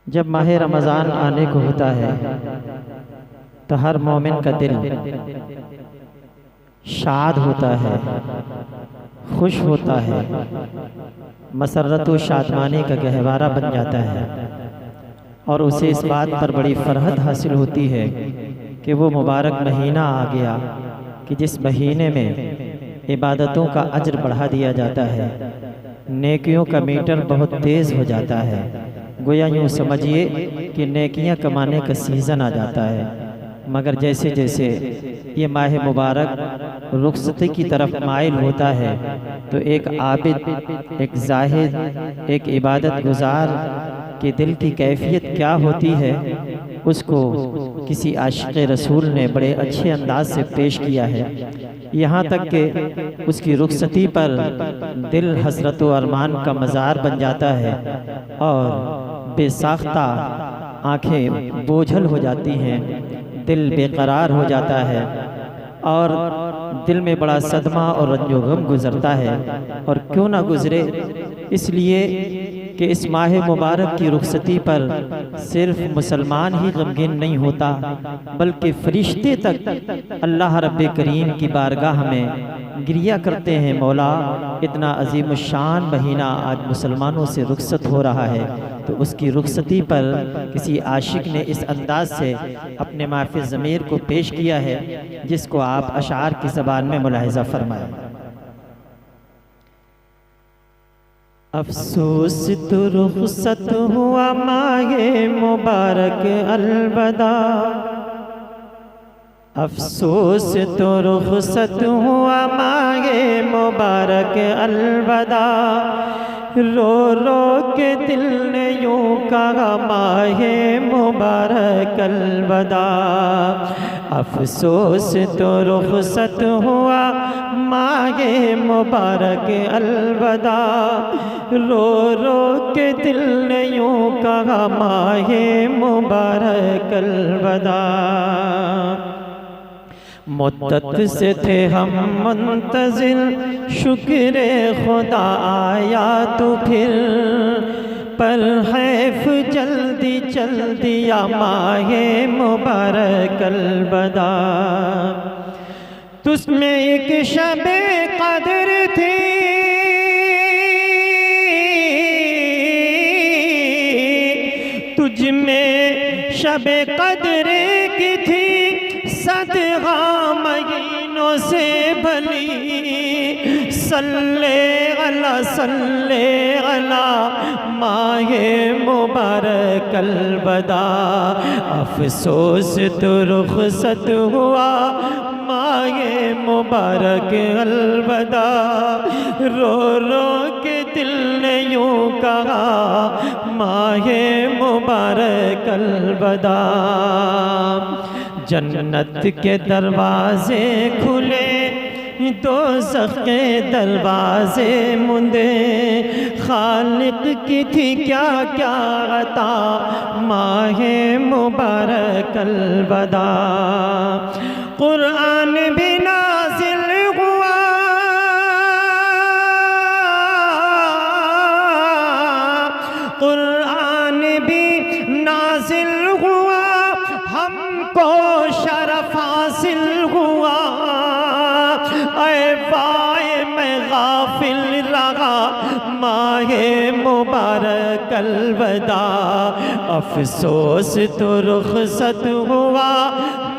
जब माह रमज़ान आने को होता है तो हर मोमिन का दिल शाद होता है, खुश होता है, मसरत व शादमानी का गहवारा बन जाता है और उसे इस बात पर बड़ी फरहत हासिल होती है कि वो मुबारक महीना आ गया कि जिस महीने में इबादतों का अज्र बढ़ा दिया जाता है, नेकियों का मीटर बहुत तेज़ हो जाता है। गोया यूँ समझिए कि नेकियां कमाने का सीज़न आ जाता है। मगर जैसे जैसे ये माह मुबारक रुखसती की तरफ माइल होता है तो एक आबिद, एक जाहिद, एक इबादत गुजार के दिल की कैफियत क्या होती है, उसको किसी आशिक़ रसूल ने बड़े अच्छे अंदाज से पेश किया है। यहाँ तक कि उसकी रुखसती पर दिल हसरत व अरमान का मज़ार बन जाता है और बेसाख्ता आँखें बोझल हो जाती हैं, दिल बेकरार हो जाता है और दिल में बड़ा सदमा और रंजो गम गुज़रता है। और क्यों ना गुज़रे, इसलिए कि इस माह मुबारक की रुखसती पर सिर्फ मुसलमान ही गमगीन नहीं होता, बल्कि फरिश्ते तक अल्लाह रब्बे करीम की बारगाह में गिरिया करते हैं, मौला इतना अजीम शान महीना आज मुसलमानों से रुखसत हो रहा है। तो उसकी रुखसती पर किसी आशिक ने इस अंदाज से अपने माफ़ी ज़मीर को पेश किया है, जिसको आप अशार की ज़बान में मुलाहिज़ा फरमाएं। अफसोस तो रुखसत हुआ माहे मुबारक अलविदा, अफसोस तो रुखसत हुआ माहे मुबारक अलविदा, रो रो के दिल ने यूँ कहा माहे मुबारक अलविदा। अफसोस तो रुखसत हुआ माहे मुबारक अलविदा, रो रो के दिल ने यूँ कहा माहे मुबारक अलविदा। मुद्दत से थे हम मुंतज़िर, शुक्र खुदा आया तो फिर, पर हैफ जल्दी चल दिया माहे मुबारक अलविदा। तुझमें एक शबे कदर थी, तुझ में शबे कदर की थी, सदगा महीनों से भली, सल्ले अला माहे मुबारक अलविदा। अफसोस तो रुखसत हुआ माहे मुबारक अलविदा, रो रो के दिल ने यूँ कहा माहे मुबारक अलविदा। जन्नत के दरवाजे खुले, दोज़ख के दरवाजे मुंदे, खालिक की थी क्या क्या अता माहे मुबारक अलविदा। कुरान भी नाज़िल हुआ, कुरान भी नाज़िल हुआ, हमको शरफ हासिल हुआ, ऐ वाए मैं गाफिल रहा माहे मुबारक अलविदा। अफसोस तो रुखसत हुआ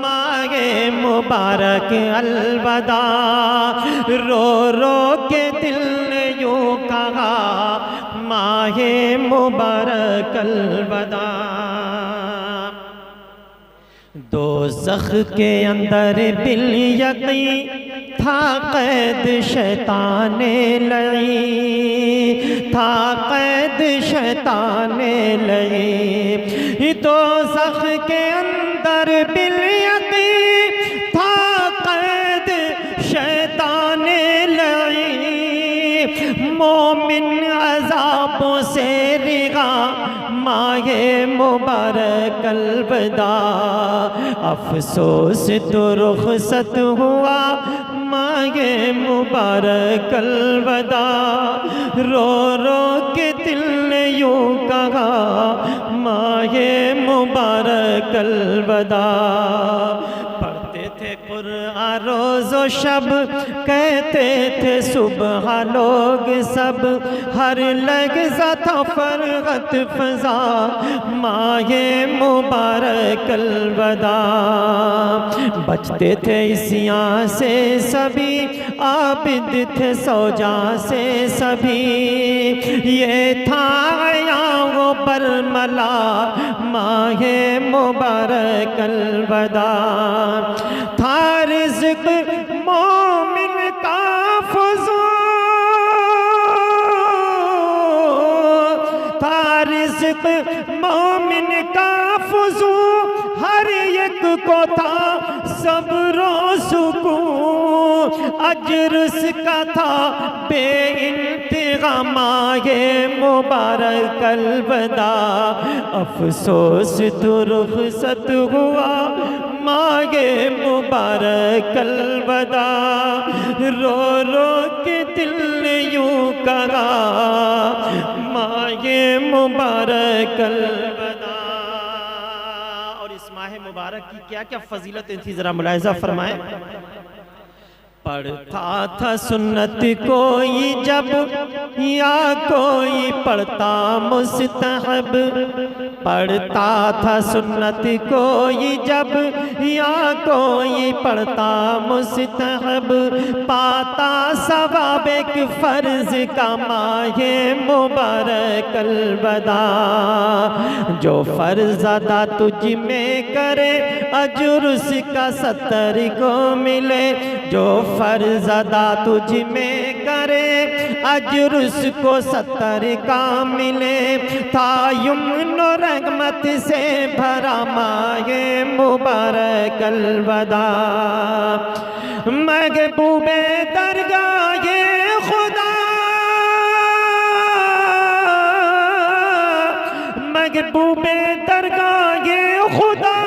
माहे मुबारक अलविदा, रो रो के दिल ने यूँ कहा माहे मुबारक अलविदा। दोज़ख के अंदर बिल यकीन था कैद शैताने लई, था कैद शैताने लई। दोज़ख के अंदर बिल यकीन था कैद शैताने लई, मोमिन अज़ाबों से रिगा माहे मुबारक अलविदा। अफसोस तो रुखसत हुआ माहे मुबारक अलविदा, रो रो के दिल ने यूँ कहा माहे माहे मुबारक अलवदा। पढ़ते थे कुरान रोज़ो शब, कहते थे सुबह लोग सब, हर लहज़ा था फरहत फ़ज़ा, माहे मुबारक अलवदा। बचते थे इसियाँ से सभी, आबिद थे सौजा से सभी, ये था आयाओं पर मला, माहे मुबारक अलवदा। था रिज़्क़ मोमिन का फ़ुज़ूल, था रिज़्क़ मोमिन का फ़ुज़ूल, हर एक को था सब्र सुकून, अज्र उसका था बेइंतहा, माहे मुबारक अलवदा। अफ़सोस तो रुख़सत हुआ, माहे मुबारक अलवदा। रो रो के दिल ने यूं कहा, माहे मुबारक अलवदा। और इस माह मुबारक की क्या क्या फजीलतें थी, जरा मुलाहिज़ा फरमाएं। पढ़ता था सुन्नत कोई जब, या कोई पढ़ता मुस्तहब, पढ़ता था सुन्नत कोई जब, या कोई पढ़ता मुस्तहब, पाता सवाब एक फर्ज का, माहे मुबारक अलवदा। जो फर्ज अदा तुझ में करे, अजर उसका 70 को मिले, जो फर्ज अदा तुझ में करे, अजर उसको 70 का मिले। था यमुन रहमत से भरा, माहे मुबारक अलवदा। महबूबे दरगाहे खुदा, महबूबे दरगाहे खुदा,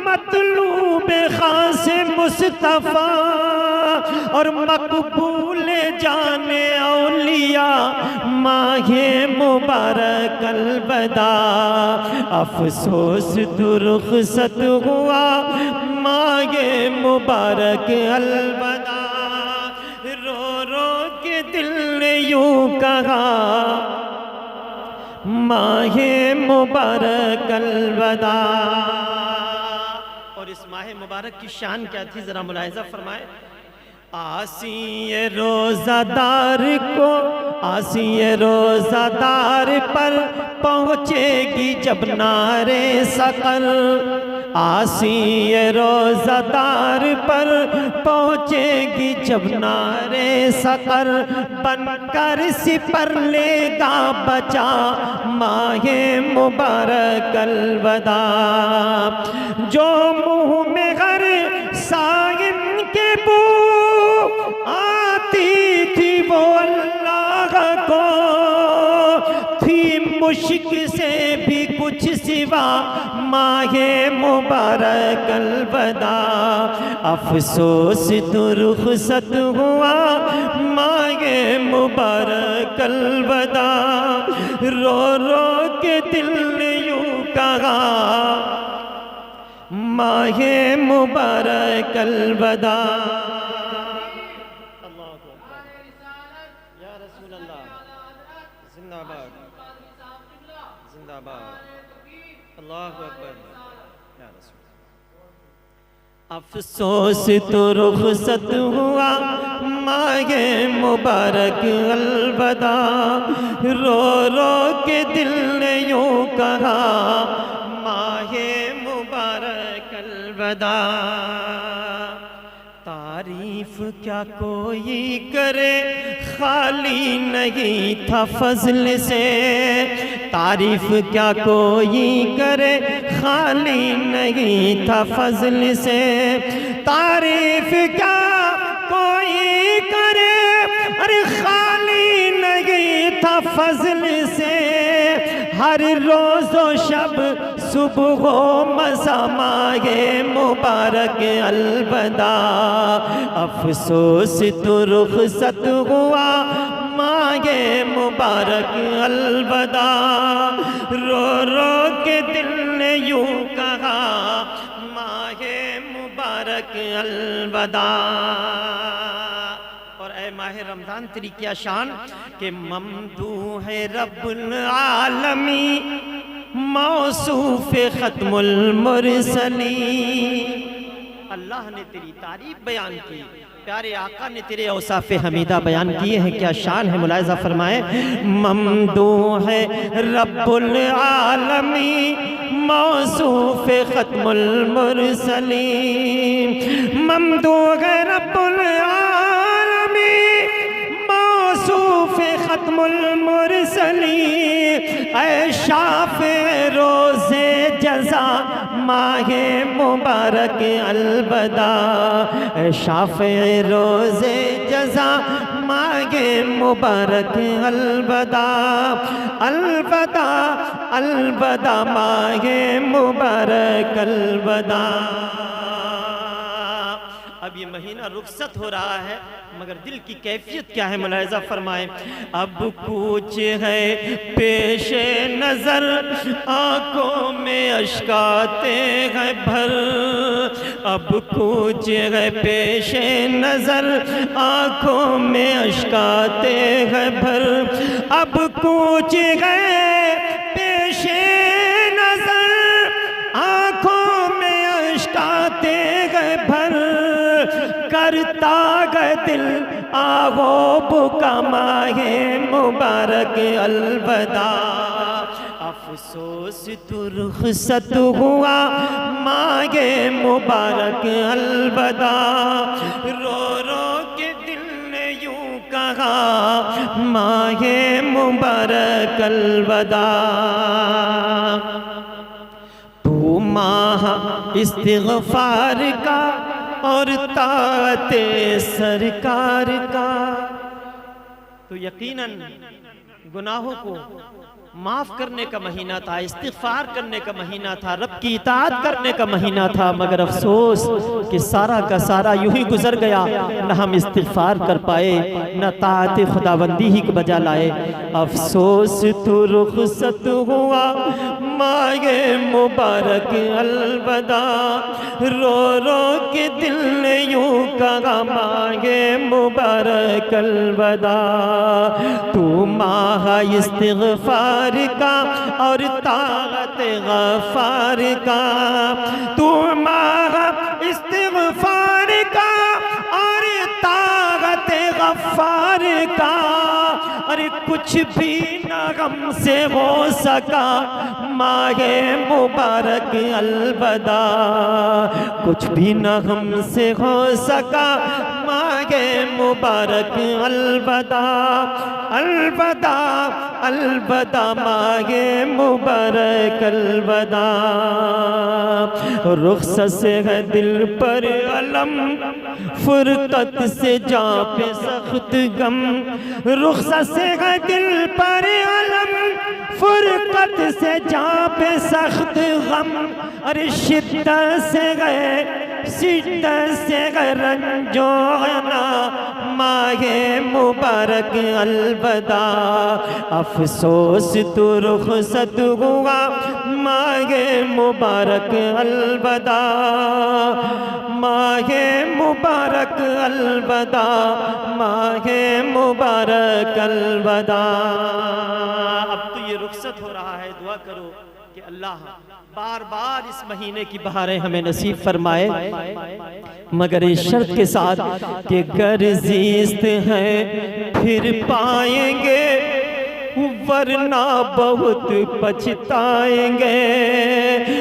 मतलूब खास मुस्तफ़ा, और मकबूल जाने औलिया, माहे मुबारक अलवदा। अफ़सोस तो रुख़सत हुआ, माहे मुबारक अलवदा। रो रो के दिल ने यूं कहा, माहे मुबारक अलवदा। और इस माह मुबारक की शान क्या थी, जरा मुलाहिज़ा फरमाए। आसिए रोज़ादार को, आसिए रोज़ादार पर पहुँचेगी जब नारे सक़र, आसिए रोज़ादार पर पहुँचेगी जब नारे सक़र, बनकर सिपर लेगा बचा, माहे मुबारक अलवदा। जो मुँह में हर साइम के बू आती थी, वो अल्लाह को थी मुश्क से भी कुछ सिवा, माहे मुबारक अलवदा। अफ़सोस तो रुख़सत हुआ, माहे मुबारक अलवदा। रो रो के दिल ने यूं कहा, माहे मुबारक अलवदा। या रसूल अल्लाह, जिंदाबाद जिंदाबाद, अल्लाहु अकबर, या रसूल। अफ़सोस तो रुख़सत हुआ, माहे मुबारक अलवदा। रो रो के दिल ने यूं कहा, माहे मुबारक अलवदा। तारीफ क्या कोई करे, खाली नहीं था फज़ल से, तारीफ क्या कोई करे, खाली नहीं था फज़ल से। तारीफ क्या कोई करे, अरे खाली नहीं था फज़ल से। हर रोज़ व शब, सुबह मसा, माहे मुबारक अलवदा। अफ़सोस तो रुख़सत हुआ, माहे मुबारक मुबारक अलविदा, रो रो के दिल ने यूं कहा माहे मुबारक अलविदा। और ए माहे रमजान तेरी क्या शान के ममदूह है रब्बुल आलमी मौसूफ खत्मुल मुरसलीन। अल्लाह ने तेरी तारीफ बयान की, प्यारे आका ने तेरे औसाफ़े हमीदा बयान किए हैं, क्या शान है। मुलाहिज़ा फरमाए ममदूह है रब्बुल आलमी मौसूफ खत्मुल मुरसलीन, ममदूह है रब्बुल आलमी मौसूफ खत्मुल मुरसलीन। ऐ शाफ़े रोज़े जज़ा माहे मुबारक अलविदा, शाफ़े रोज़े जज़ा माहे मुबारक अलविदा, अलविदा अलविदा माहे मुबारक अलविदा। अब ये महीना रुखसत हो रहा है, मगर दिल की कैफियत क्या है मुलाहिज़ा फरमाएं। अब कुछ है पेशे नज़र आँखों में अश्काते हैं भर, अब कुछ है पेशे नज़र आँखों में अश्काते हैं भर, अब कुछ है पेशे नज़र आँखों में अश्काते हैं भर, करता गए दिल आवो बुका माहे मुबारक अलविदा। अफसोस तो रुखसत हुआ माहे मुबारक अलविदा, रो रो के दिल ने यूं कहा माहे मुबारक अलविदा। तू माह इस्तिग़फ़ार का और ताते सरकार का, तो यकीनन गुनाहों को माफ़ करने का महीना था, इस्तिग़फ़ार करने का महीना था, रब की इताअत करने का महीना था, मगर अफसोस कि सारा का सारा यूं ही गुजर गया, न हम इस्तिग़फ़ार कर पाए, न ताअत खुदाबंदी ही को बजा लाए। अफसोस तो रुखसत हुआ माहे मुबारक अलविदा, रो रो के दिल ने यूं कहा माहे मुबारक अलविदा। तू माह इस्तिग़फ़ार का और ताअत गफ़ार का, तू माह इस्तिग़फ़ार का और ताअत गफ़ार का, अरे कुछ भी न हमसे हो सका माहे मुबारक अलविदा, कुछ भी न हमसे हो सका माहे मुबारक अलविदा, अलविदा अलविदा माहे मुबारक अलविदा। रुख़सत से है दिल पर अलम फुरक़त से जा पे सख्त गम, रुख़सत से है दिल पर अलम फुरक़त से जा पे सख्त गम, अरे शिद्दत से गए शिद्दत से गए रंजो गना माहे मुबारक अलविदा। अफसोस तो रुख़सत हुआ माहे मुबारक अलविदा, माहे मुबारक अलविदा, माहे मुबारक अलविदा। अब तो ये रुख़सत हो रहा है, दुआ करो कि अल्लाह बार बार इस महीने की बहारें हमें नसीब फरमाए, मगर इस शर्त के साथ कि गर्जिस्त हैं फिर पाएंगे, वरना बहुत पछताएंगे,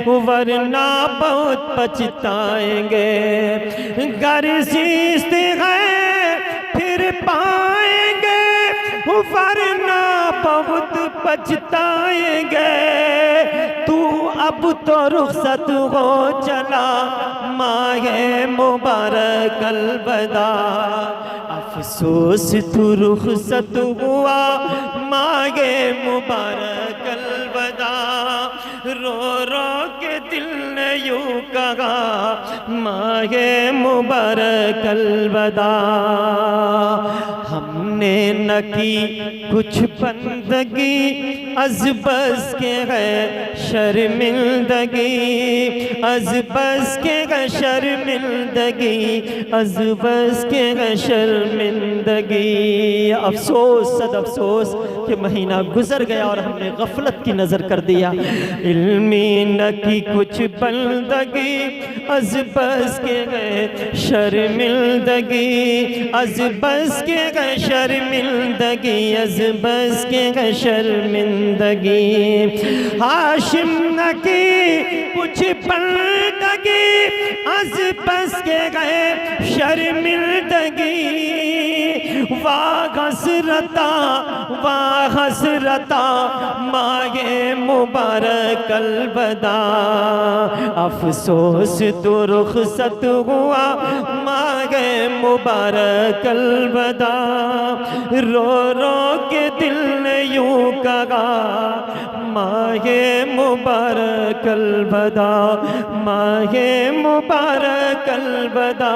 वरना बहुत पछताएंगे। गर्जिस्त हैं फिर पाएंगे, वरना बहुत पछताएंगे। तू अब तो रुख़सत हो चला माहे मुबारक अलविदा। अफसोस तू रुख़सत हुआ माहे मुबारक अलविदा, रो रो के दिल ने यूं कहा माहे मुबारक अलविदा। हम हमने न की कुछ बंदगी अज बस के गए शर्मिंदगी, अज बस के गए शर्मिंदगी, अज बस के गए शर्मिंदगी। अफसोस सद अफसोस कि महीना गुजर गया और हमने गफलत की नजर कर दिया। इल्मी न की कुछ बंदगी अज बस के गए शर्मिंदगी, अज बस के गए शर्मिंदगी, अज बस के गए शर्मिंदगी। हाशिम न की कुछ बंदगी अज बस के गए शर्मिंदगी। वाह हसरता वाह हसरता मागे मुबारक अलबदा, अफसोस तो रुखसत हुआ मागे मुबारक अलबदा। रो रो के दिल ने यूं कहा मागे मुबारक अलबदा, मागे मुबारक अलबदा,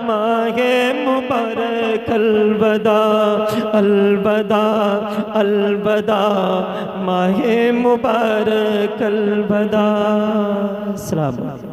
मागे मुबारक अलबदा, अलबदा अलबदा माहे मुबारक अलबदा। अस्सलाम वालेकुम।